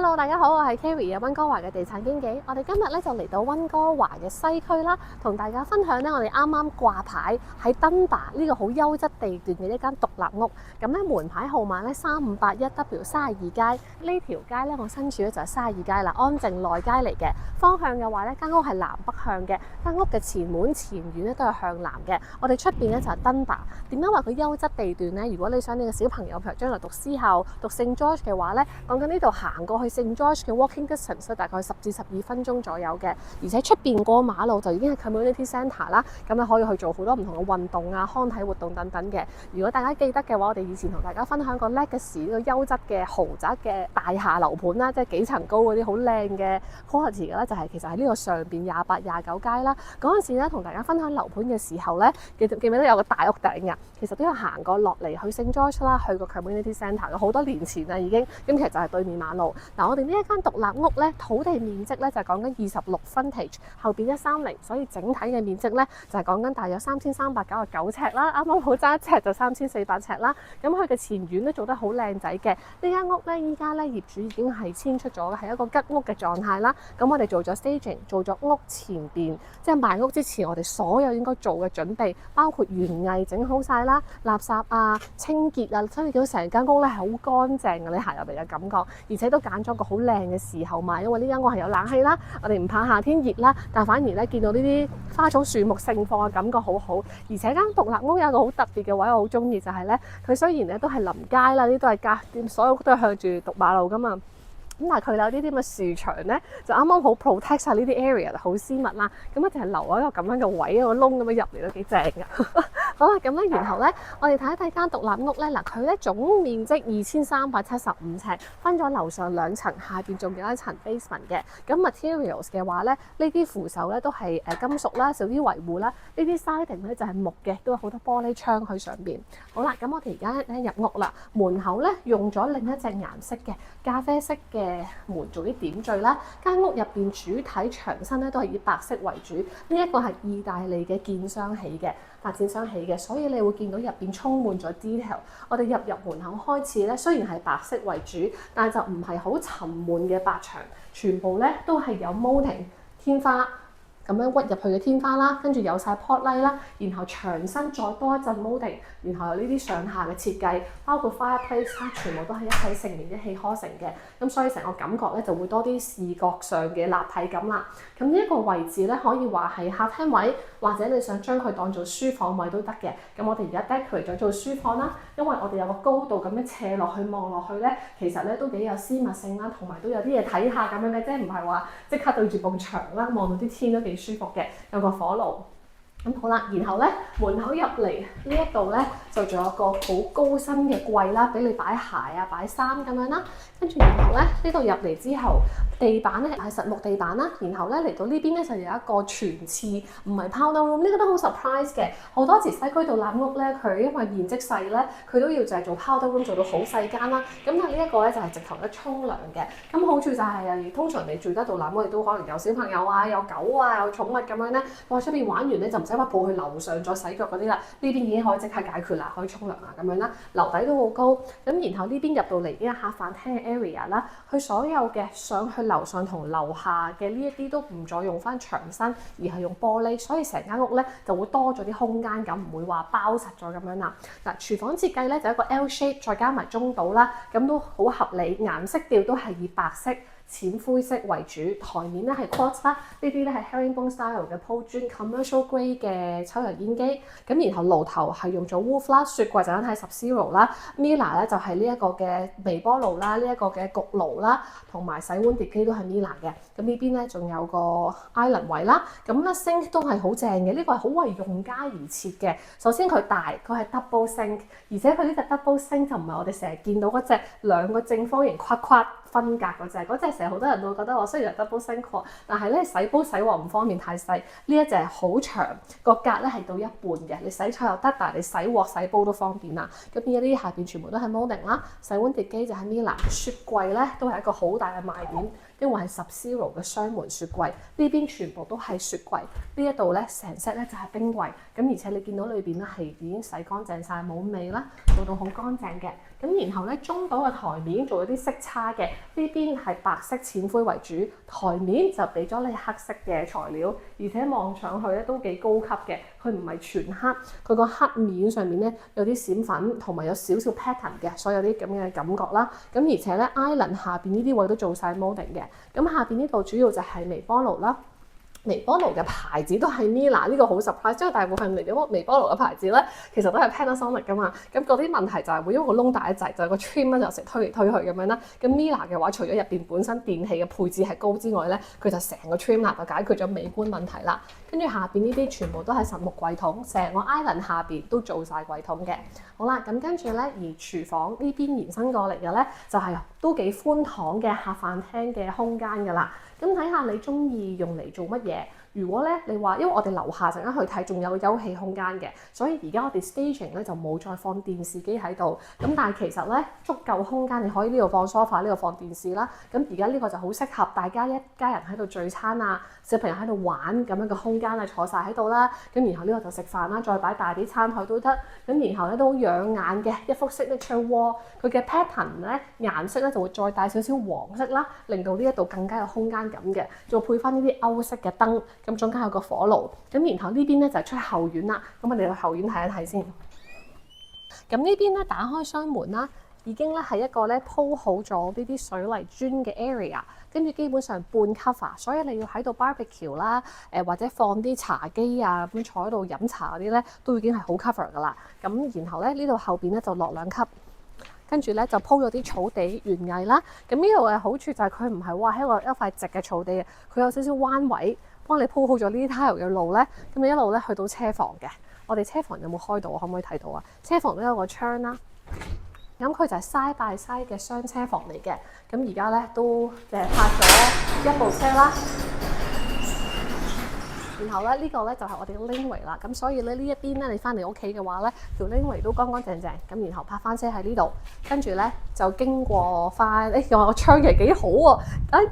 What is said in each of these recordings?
Hello， 大家好，我係 Carrie 啊，溫哥華嘅地產經紀。我哋今日咧就嚟到溫哥華嘅西區啦，同大家分享咧我哋啱啱掛牌喺登巴呢個好優質地段嘅一間獨立屋。咁咧門牌號碼咧3581W32街。呢條街咧我身處咧就係32街啦，安靜內街嚟嘅。方向嘅話咧，間屋係南北向嘅，間屋嘅前門前院咧都係向南嘅。我哋出邊咧就係登巴。點解話佢優質地段咧？如果你想你嘅小朋友譬如將來讀私校、讀聖 George 嘅話咧，講緊呢度行過去聖 George 嘅 walking distance 大概10至12分鐘左右嘅，而且出邊過馬路就已經係 community centre 啦，咁你可以去做好多唔同嘅運動啊、康體活動等等嘅。如果大家記得嘅話，我哋以前同大家分享過 Legacy 呢個優質嘅豪宅嘅大廈樓盤啦，即係幾層高嗰啲好靚嘅 quality 嘅咧，就係其實喺呢個上邊28、29街啦。嗰陣時咧同大家分享樓盤嘅時候咧，記唔記得有個大屋頂㗎？其實都有行過落嚟去聖 George 啦，去個 community centre 好多年前啦已經，咁其實就係對面馬路。嗱，我哋呢一間獨立屋咧，土地面積咧就係講緊26 frontage， 後邊130，所以整體嘅面積咧就係講緊大約3399尺啦，啱啱好爭一尺就3400尺啦。咁佢嘅前院咧做得好靚仔嘅，呢間屋咧依家咧業主已經係遷出咗，係一個吉屋嘅狀態啦。咁我哋做咗 staging， 做咗屋前邊，即係賣屋之前我哋所有應該做嘅準備，包括園藝整好晒啦，垃圾啊、清潔啊，所以見到成間屋咧係好乾淨嘅，你行入嚟嘅感覺，而且都揀咗個好靚嘅時候買，因為呢間屋係有冷氣啦，我哋唔怕夏天熱啦，但反而咧見到呢啲花草樹木盛放嘅感覺好好，而且間獨立屋有一個好特別嘅位，我好中意就係咧，佢雖然咧都係臨街啦，呢都係街，所有屋都係向住獨馬路噶嘛。咁但係佢有呢啲咁嘅樹牆咧，就啱啱好 protect 晒呢啲 area， 好絲密啦。咁咧就係留咗一個咁樣嘅位，一個窿咁樣入嚟都幾正㗎。好啦，咁咧然後咧，我哋睇一睇間獨立屋咧，嗱佢咧總面積2375尺，分咗樓上2層，下邊仲有一層 basement 嘅。咁 materials 嘅話咧，呢啲扶手咧都係金屬啦，少啲維護啦。呢啲 siding 咧就係木嘅，都有好多玻璃窗喺上邊。好啦，咁我哋而家咧入屋啦，門口咧用咗另一隻顏色嘅咖啡色嘅門做啲點綴啦，間屋入邊主體牆身咧都係以白色為主，呢一個係意大利嘅建商起嘅，發展商起嘅，所以你會見到入邊充滿咗 detail。我哋入門口開始咧，雖然係白色為主，但係就唔係好沉悶嘅白牆，全部咧都係有 molding 天花。咁樣屈入去嘅天花啦，跟住有晒 pot light 啦，然後牆身再多一陣 molding， 然後有呢啲上下嘅設計，包括 fireplace 啦，全部都係一體成型、一氣呵成嘅。咁所以成個感覺咧就會多啲視覺上嘅立體感啦。咁呢一個位置咧可以話係客廳位，或者你想將佢當做書房位都得嘅。咁我哋而家 decorate 咗做書房啦，因為我哋有個高度咁樣斜落去望落去咧，其實咧都幾有私密性啦，同埋都有啲嘢睇下咁樣嘅，即係唔係話即刻對住埲牆啦，望到啲天都幾舒服嘅，有個火爐。咁好啦，然後咧門口入嚟呢一度咧就仲有個好高身嘅櫃啦，俾你擺鞋啊、擺衫咁樣啦。跟住然後咧呢度入嚟之後，地板咧係實木地板啦。然後咧嚟到呢邊咧就有一個全廁，唔係 powder room， 呢個都好 surprise 嘅。好多時西區獨立屋咧，佢因為面積細咧，佢都要就係做 powder room 做到好細間啦。咁但係呢一個咧就係直頭一沖涼嘅。咁好處就係通常你住得獨立屋，亦都可能有小朋友啊、有狗啊、有寵物咁樣咧，哇出邊玩完咧就唔使話抱去樓上再洗腳嗰啲啦，呢邊已經可以即刻解決啦，可以沖涼啊咁樣啦，樓底都好高。咁然後呢邊入到嚟呢一客飯廳嘅 area 啦，佢所有嘅上去樓上同樓下嘅呢一啲都唔再用翻牆身，而係用玻璃，所以成間屋咧就會多咗啲空間感，唔會話包實咗咁樣啦。嗱，廚房設計咧就一個 L shape， 再加埋中島啦，咁都好合理，顏色調都係以白色、淺灰色為主，台面咧係 quartz 啦，呢啲咧係 herringbone style 嘅鋪磚 commercial grade 嘅抽油煙機，咁然後爐頭係用咗 wood 啦，雪櫃就係 Sub-Zero 啦 ，Miele 咧就係呢一個嘅微波爐啦，呢一個嘅焗爐啦，同埋洗碗碟機都係 Miele 嘅。咁呢邊咧仲有個 island 位啦，咁咧 sink 都係好正嘅，呢個係好為用家而設嘅。首先佢大，佢係 double sink， 而且佢呢隻 double sink 就唔係我哋成日見到嗰隻兩個正方形框框分隔嗰隻成日好多人都會覺得話雖然係 double sink， 但係咧洗煲洗鑊唔方便太細。呢一隻係好長，個格咧係到一半嘅，你洗菜又得，但係你洗鑊洗煲都方便啦。咁呢啲下邊全部都係 molding 啦，洗碗碟機就係 Miele， 雪櫃咧都係一個好大嘅賣點，因為係 Sub-Zero 嘅雙門雪櫃，呢邊全部都係雪櫃，呢一度咧成 set 咧就係冰櫃，咁而且你見到裏邊咧係已經洗乾淨晒冇味啦，做到好乾淨嘅。咁然後咧中島嘅台面做咗啲色差嘅，呢邊係白色淺灰為主，台面就俾咗你黑色嘅材料，而且望上去咧都幾高級嘅，佢唔係全黑，佢個黑面上面咧有啲閃粉同埋有少少 pattern 嘅，所以有啲咁嘅感覺啦。咁而且咧 island 下邊呢啲位都做晒 molding 嘅，咁下邊呢度主要就係微波爐啦。微波爐嘅牌子都係 Miele， 呢個好 surprise，因為大部分微波爐嘅牌子咧，其實都係 Panasonic 噶嘛。咁嗰啲問題就係會因為個窿大一滯，就係個 trim 咧就成日推嚟推去咁樣啦。咁 Miele 嘅話，除咗入邊本身電器嘅配置係高之外咧，佢就成個 trim 啦，就解決咗美觀問題啦。跟住下邊呢啲全部都係實木櫃桶，成個 island 下邊都做晒櫃桶嘅。好啦，咁跟住咧，而廚房呢邊延伸過嚟嘅咧，就係都幾寬敞嘅客飯廳嘅空間㗎啦。咁睇下你中意用嚟做乜嘢？如果咧你話，因為我哋樓下陣間去睇，仲有個休憩空間嘅，所以而家我哋 staging 咧就冇再放電視機喺度。咁但係其實咧足夠空間，你可以呢度放 sofa， 呢度放電視啦。咁而家呢個就好適合大家一家人喺度聚餐啊，小朋友喺度玩咁樣嘅空間啊，坐晒喺度啦。咁然後呢個就食飯啦，再擺大啲餐台都得。咁然後咧都好養眼嘅一幅 signature wall， 佢嘅 pattern 咧顏色咧就會再帶少少黃色啦，令到呢一度更加有空間感嘅。再配翻呢啲歐式嘅燈。咁中間有個火爐，咁然後呢邊咧就係出後院啦。咁我哋去後院睇一睇先。咁呢邊咧打開雙門啦，已經咧係一個咧鋪好咗呢啲水泥磚嘅 area， 跟住基本上半 cover， 所以你要喺度 barbecue 啦，或者放啲茶几啊咁坐喺度飲茶嗰啲咧，都已經係好 cover 噶啦。咁然後咧呢度後邊咧就落2級。跟住咧就鋪咗啲草地園藝啦。咁呢度嘅好處就係佢唔係話喺一塊直嘅草地嘅，佢有少少彎位，幫你鋪好咗呢啲 tile 嘅路咧。咁你一路咧去到車房嘅。我哋車房有冇開到？可唔可以睇到啊？車房都有個窗啦。咁佢就係 side by side 嘅雙車房嚟嘅。咁而家咧都泊咗一部車啦。然後咧呢個咧就係我哋嘅 laneway 啦，咁所以咧呢一邊咧你翻嚟屋企嘅話咧，條 laneway 都乾乾淨淨，咁然後泊翻車喺呢度，跟住咧就經過翻，又話個窗其實幾好喎，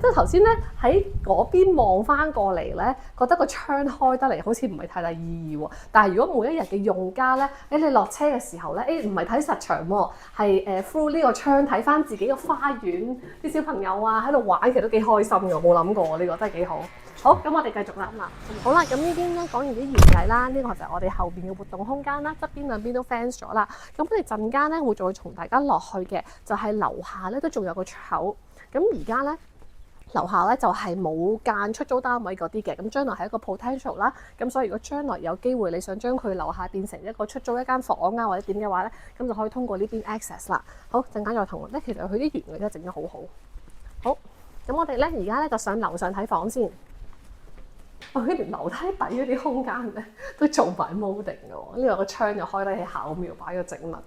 即係頭先咧喺嗰邊望翻過嚟咧，覺得個窗開得嚟好似唔係太大意義喎，但係如果每一日嘅用家咧，你落車嘅時候咧，唔係睇實場喎，係through 呢個窗睇翻自己嘅花園，啲小朋友啊喺度玩，其實都幾開心嘅，冇諗過呢個真係幾好。好，咁我哋繼續啦。好啦，咁呢邊咧講完啲園藝啦，呢個就係我哋後邊嘅活動空間啦，側邊兩邊都 fence 咗啦。咁我哋陣間咧會再同大家落去嘅，就係樓下咧都仲有個出口。咁而家咧樓下咧就係冇間出租單位嗰啲嘅，咁將來係一個 potential 啦。咁所以如果將來有機會你想將佢樓下變成一個出租一間房啊或者點嘅話咧，咁就可以通過呢邊 access 啦。好，陣間再同咧，其實佢啲園藝真係整得好好。好，咁我哋咧而家咧就上樓上睇房先。佢連樓梯底嗰啲空間咧都做埋 molding 嘅喎，呢個個窗又開得起巧妙，擺個植物。呢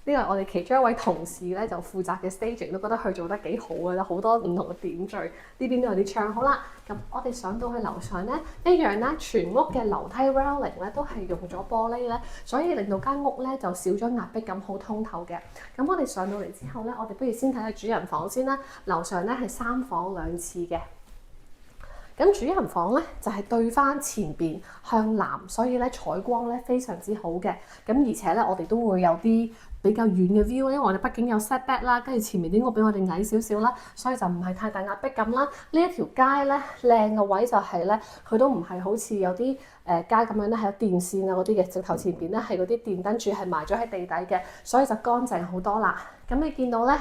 個係我哋其中一位同事咧就負責嘅 staging， 都覺得佢做得幾好嘅，好多唔同嘅點綴。呢邊都有啲窗。好啦，咁我哋上到去樓上咧，一樣咧，全屋嘅樓梯 railing 咧都係用咗玻璃咧，所以令到間屋咧就少咗壓迫感，好通透嘅。咁我哋上到嚟之後咧，我哋不如先睇下主人房先啦。樓上咧係3房2廁嘅。咁主人房咧就係對翻前邊向南，所以咧採光咧非常之好嘅。咁而且咧我哋都會有啲比較遠嘅 view，因為我哋畢竟有 setback 啦，跟住前面啲屋比我哋矮少少啦，所以就唔係太大壓迫感啦。呢一條街咧靚嘅位就係咧，佢都唔係好似有啲街咁樣咧係有電線啊嗰啲嘅，直頭前邊咧係嗰啲電燈柱係埋咗喺地底嘅，所以就乾淨好多啦。咁你見到咧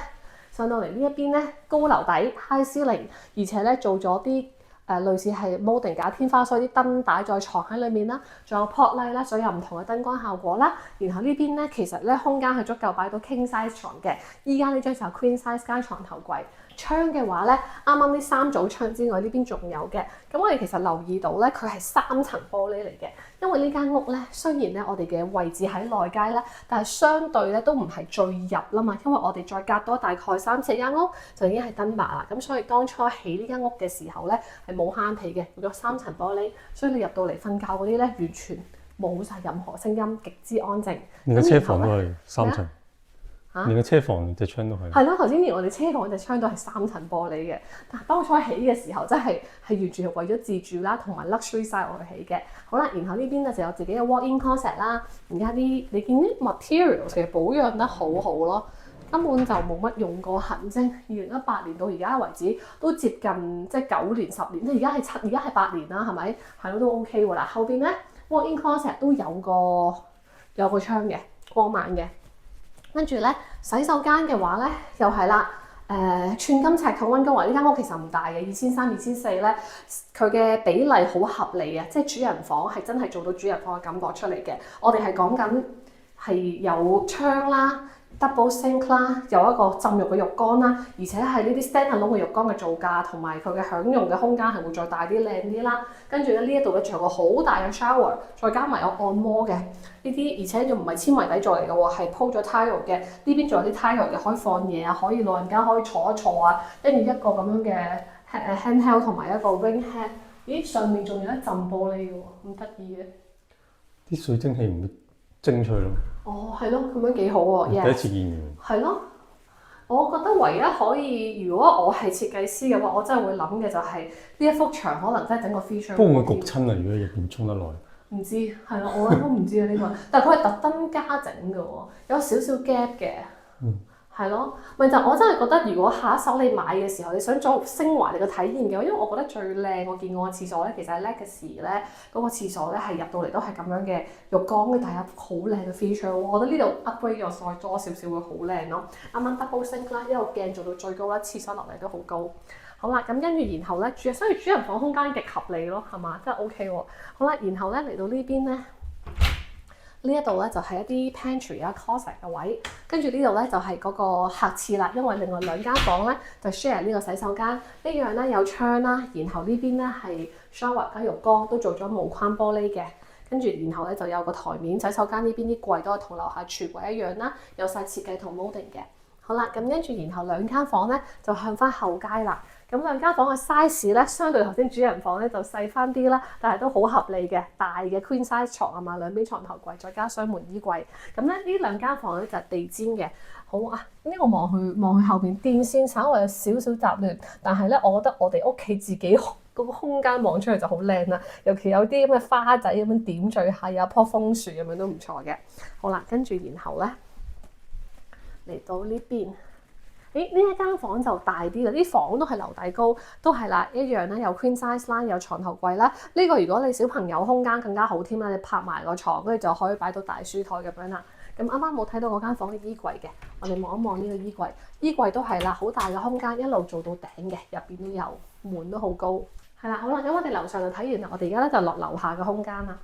上到嚟呢一邊咧高樓底 high ceiling， 而且咧做咗啲類似係 molding 假天花，所以啲燈帶再藏喺裏面啦，仲有 pot light 啦，所以有唔同嘅燈光效果啦。然後呢邊咧其實咧空間係足夠擺到 king size 床嘅，依家呢張就係 queen size 間床頭櫃。窗嘅話咧，啱啱呢3組窗之外，呢邊仲有嘅。咁我哋其實留意到咧，佢係3層玻璃嚟嘅。因為呢間屋咧，雖然咧我哋嘅位置喺內街咧，但係相對咧都唔係最入啦嘛。因為我哋再隔多大概3-4間屋就已經係登馬啦。咁所以當初起呢間屋嘅時候咧係冇慳皮嘅，用咗3層玻璃，所以你入到嚟瞓覺嗰啲咧完全冇晒任何聲音，極之安靜。你嘅車房都係3層。連個車房隻窗都係。係咯，頭先連我哋車房隻窗都係3層玻璃嘅，但係當初起嘅時候真係完全係為咗自住啦，同埋 luxury style 去起嘅。好啦，然後呢邊咧就有自己嘅 walk-in closet 啦。而家啲你見啲 material 其實保養得好好咯，根本就冇乜用過痕跡。2018年到而家為止都接近即係9年10年，即係而家係8年啦，係咪？係咯，都 OK 喎。嗱，後邊咧 walk-in closet 都有個窗嘅，光猛嘅。跟住咧，洗手間嘅話咧，又係啦，寸金尺土溫哥華呢間屋其實唔大嘅，2300、2400咧，佢嘅比例好合理啊，即係主人房係真係做到主人房嘅感覺出嚟嘅。我哋係講緊係有窗啦。double sink 啦，有一個浸浴嘅浴缸啦，而且係呢啲 stand-alone 嘅浴缸嘅造價同埋佢嘅享用嘅空間係會再大啲靚啲啦。跟住咧呢一度咧仲有個好大嘅 shower， 再加埋有按摩嘅呢啲，而且仲唔係纖維底座嚟嘅喎，係鋪咗 tile 嘅。呢邊仲有啲 tile 嘅，可以放嘢啊，可以老人家可以坐一坐啊。跟住一個咁樣嘅handheld 同埋一個 ring head。咦，上面仲有一浸玻璃嘅喎，咁得意嘅。啲水蒸氣唔會蒸出去咯。哦，係咯，咁樣幾好喎。第一次見嘅。係咯，我覺得唯一可以，如果我係設計師嘅話，我真係會諗嘅就係呢一幅牆可能真係整個 feature。不過會焗親啊！如果入邊沖得耐。唔知，係咯，我都唔知啊呢個，但係佢係特登加整嘅喎，有少少 gap 嘅。係咯，咪就我真係覺得，如果下一手你買嘅時候，你想再升華你個體驗嘅，因為我覺得最靚，我見過嘅廁所咧，其實係 Legacy 咧嗰個廁所咧係入到嚟都係咁樣嘅浴缸，跟住但係有好靚嘅 feature，我覺得呢度 upgrade 咗再多少少會好靚咯。啱啱 double sink 啦，一個鏡做到最高啦，廁所落嚟都好高。好啦，咁跟住然後咧所以主人房空間極合理咯，係嘛？真係 OK 喎。好啦，然後咧嚟到呢邊咧。呢一度咧就係一啲 pantry 啊 closet 嘅位，跟住呢度咧就係嗰個客廁啦，因為另外2間房咧就 share 呢個洗手間，呢樣咧有窗啦，然後呢邊咧係 shower 加浴缸都做咗無框玻璃嘅，跟住然後咧就有個台面，洗手間呢邊啲櫃都係同樓下櫥櫃一樣啦，有晒設計同 molding 嘅。好啦，咁跟住然後2間房咧就向翻後街啦。咁2間房嘅 size 咧，相對頭先主人房咧就細翻啲啦，但係都好合理嘅，大嘅 queen size 床啊嘛，2邊床頭櫃再加雙門衣櫃。咁咧呢2間房咧就係地氈嘅。好啊，呢個望去後邊電線稍微有少少雜亂，但係咧我覺得我哋屋企自己嗰個空間望出去就好靚啦，尤其有啲咁嘅花仔咁樣點綴下，有一棵楓樹咁樣都唔錯嘅。好啦，跟住然後咧嚟到呢邊。呢一間房就大啲啦，啲房都係樓底高，都係啦，一樣咧有 queen size 啦，有床頭櫃啦。呢個如果你小朋友空間更加好添啦，你拍埋個床，跟住就可以擺到大書台咁樣啦。咁啱啱冇睇到嗰間房嘅衣櫃嘅，我哋望一望呢個衣櫃，衣櫃都係啦，好大嘅空間，一路做到頂嘅，入邊都有，門都好高。係啦，好啦，咁我哋樓上就睇完啦，我哋而家咧就落樓下嘅空間啦。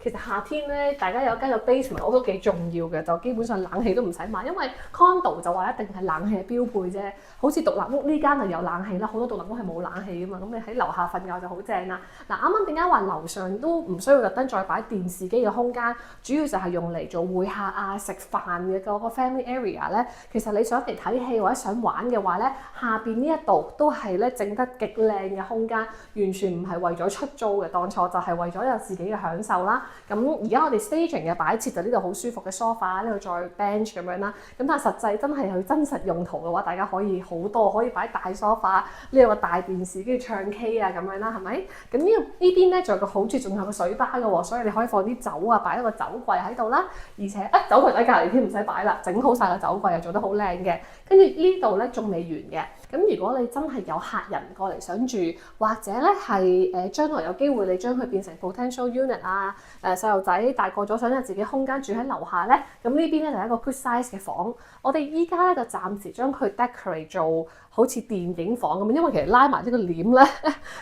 其實夏天咧，大家有間嘅 basement 屋都幾重要嘅，就基本上冷氣都唔使買，因為 condo 就話一定係冷氣嘅標配啫。好似獨立屋呢間就有冷氣啦，好多獨立屋係冇冷氣噶嘛，咁你喺樓下瞓覺就好正啦。嗱，啱啱點解話樓上都唔需要特登再擺電視機嘅空間，主要就係用嚟做會客啊、食飯嘅嗰個 family area 咧。其實你想嚟睇戲或者想玩嘅話咧，下邊呢一度都係咧整得極靚嘅空間，完全唔係為咗出租嘅，當初就係為咗有自己嘅享受啦。咁而家我哋 staging 嘅擺設就呢度好舒服嘅 sofa，呢度再 bench 咁樣啦。咁但係實際真係去真實用途嘅話，大家可以好多可以擺大 sofa，呢個大電視跟住唱 K 啊咁樣啦，係咪？咁呢邊咧仲有個好處，仲有個水吧嘅喎，所以你可以放啲酒啊，擺一個酒櫃喺度啦。而且酒櫃喺隔離添，唔使擺啦，整好晒個酒櫃又做得好靚嘅。跟住呢度咧仲未完嘅。咁如果你真係有客人過嚟想住，或者咧係將來有機會你將佢變成 potential unit 啊，細路仔大個咗想有自己空間住喺樓下咧，咁呢邊咧就係一個 good size 嘅房。我哋依家咧就暫時將佢 decorate 做好似電影房咁，因為其實拉埋呢個簾咧，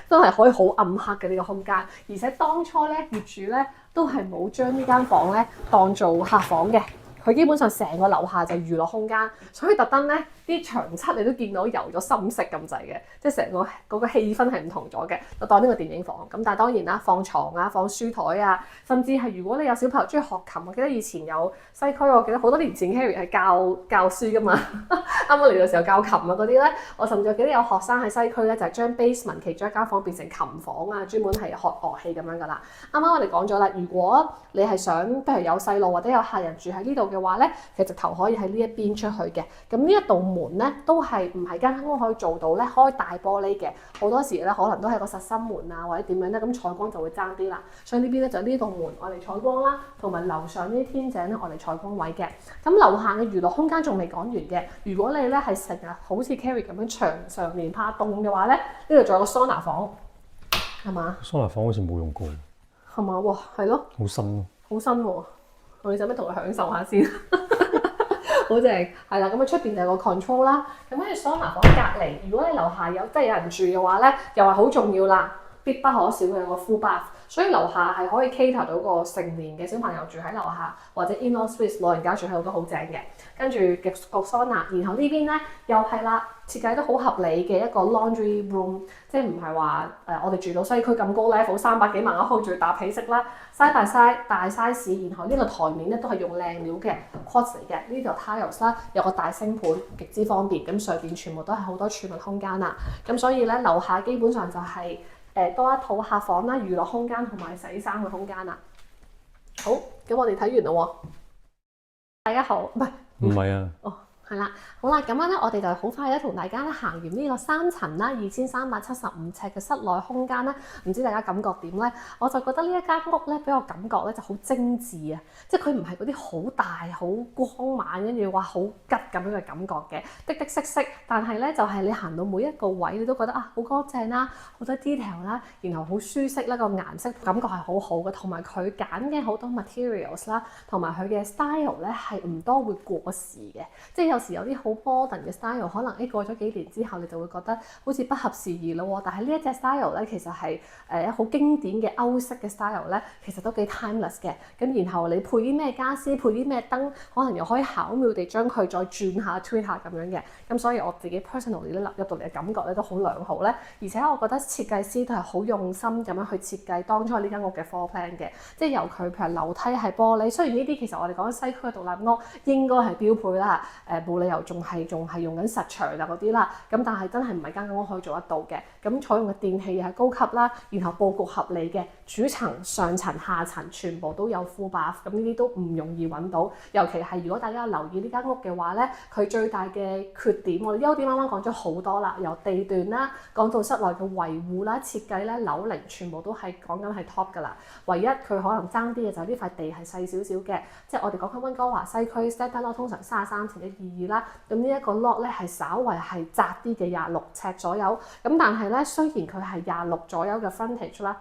真係可以好暗黑嘅呢個空間。而且當初咧業主咧都係冇將呢間房咧當做客房嘅。佢基本上成個樓下就娛樂空間，所以特登咧啲牆漆你都見到油咗深色咁滯嘅，即係成個嗰個氣氛係唔同咗嘅，就當呢個電影房。咁但係當然啦，放床啊、放書台啊，甚至係如果你有小朋友中意學琴，我記得以前有西區，我記得好多年前 Harry 係教書噶嘛，啱啱嚟嘅時候教琴啊嗰啲咧，我甚至記得有學生喺西區咧就係將 basement 其中一間房變成琴房啊，專門係學樂器咁樣噶啦。啱啱我哋講咗啦，如果你係想譬如有細路或者有客人住喺呢度嘅嘅話咧，其實直頭可以喺呢一邊出去嘅。咁呢一道門咧都係唔係間屋可以做到咧開大玻璃嘅，好多時咧可能都係個實心門啊或者點樣咧，咁採光就會爭啲啦。所以呢邊咧就呢道門我哋採光啦，同埋樓上呢啲天井咧我哋採光位嘅。咁樓下嘅娛樂空間仲未講完嘅，如果你咧係成日好似 Carrie 咁樣長年怕凍嘅話咧，呢度仲有個桑拿房，係嘛？桑拿房好似冇用過，係嘛？哇，係咯，好新咯，好新喎！我哋使唔使同佢享受下先？好正，係啦。咁啊出邊就有個 control 啦。咁跟住桑拿房隔離，如果你樓下有有人住嘅話咧，又係好重要啦，必不可少嘅個 full bath。所以樓下係可以 cater 到個成年嘅小朋友住喺樓下，或者 in-law suite 老人家住喺度都好正嘅。跟住個桑拿，然後呢邊咧又係啦，設計得好合理嘅一個 laundry room， 即係唔係話我哋住到西區咁高 level 300幾萬一鋪，仲要搭皮式啦 ，side by side 大 size， 然後呢個台面咧都係用靚料嘅 quartz 嚟嘅，呢條 tiles 啦有個大星盤，極之方便。咁上邊全部都係好多儲物空間啦，咁所以咧樓下基本上就係、多一套客房啦、娛樂空間同埋洗衫嘅空間啦。好，咁我哋睇完啦喎。大家好，唔係啊。哦，係啦，好啦，咁樣咧，我哋就好快咧同大家咧行完呢個3層啦，2375尺嘅室內空間咧，唔知大家感覺點咧？我就覺得呢一間屋咧，俾我感覺咧就好精緻啊！即係佢唔係嗰啲好大、好光猛，跟住話好吉咁樣嘅感覺嘅，的的色色。但係咧，就係你行到每一個位，你都覺得啊，好乾淨啦，好多 detail 啦，然後好舒適啦，個顏色感覺係好好嘅，同埋佢揀嘅好多 materials 啦，同埋佢嘅 style 咧係唔多會過時嘅，即係有時有啲好 modern 嘅 style， 可能過咗幾年之後，你就會覺得好似不合時宜咯喎。但係呢一隻 style 咧，其實係好經典嘅歐式嘅 style 咧，其實都幾 timeless 嘅。咁然後你配啲咩傢俬，配啲咩燈，可能又可以巧妙地將佢再轉下、推下咁樣嘅。咁所以我自己 personally 咧入到嚟嘅感覺咧都好良好咧。而且我覺得設計師都係好用心咁樣去設計當初呢間屋嘅 floor plan 嘅，即係由佢譬如樓梯係玻璃，雖然呢啲其實我哋講西區嘅獨立屋應該係標配啦，冇理由仲係用緊實牆啊嗰啲啦，咁但係真係唔係間屋可以做得到嘅。咁採用嘅電器又係高級啦，然後佈局合理嘅，主層、上層、下層全部都有 full bath， 咁呢啲都唔容易揾到。尤其係如果大家有留意呢間屋嘅話咧，佢最大嘅缺點，我哋優點啱啱講咗好多啦，由地段啦講到室內嘅維護啦、設計咧、樓齡全部都係講緊係 top 㗎啦。唯一佢可能爭啲嘅就係呢塊地係細少少嘅，即係我哋講緊溫哥華西區 standard lot 通常33.12啦，咁呢一個 lot 咧係稍為係窄啲嘅26尺左右，咁但係咧雖然佢係26左右嘅 frontage 啦。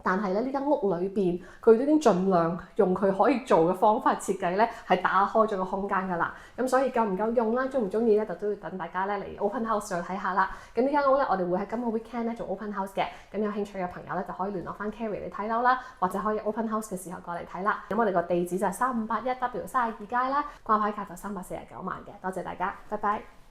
但係咧，呢間屋裏邊佢都已經盡量用佢可以做嘅方法設計咧，係打開咗個空間㗎啦。咁所以夠唔夠用啦？中唔中意咧？就都要等大家咧嚟 open house 再睇下啦。咁呢間屋咧，我哋會喺今個 weekend 咧做 open house 嘅。咁有興趣嘅朋友咧，就可以聯絡翻 Carrie 嚟睇樓啦，或者可以 open house 嘅時候過嚟睇啦。咁我哋個地址就係3581W 32街啦，掛牌價就349萬嘅。多謝大家，拜拜。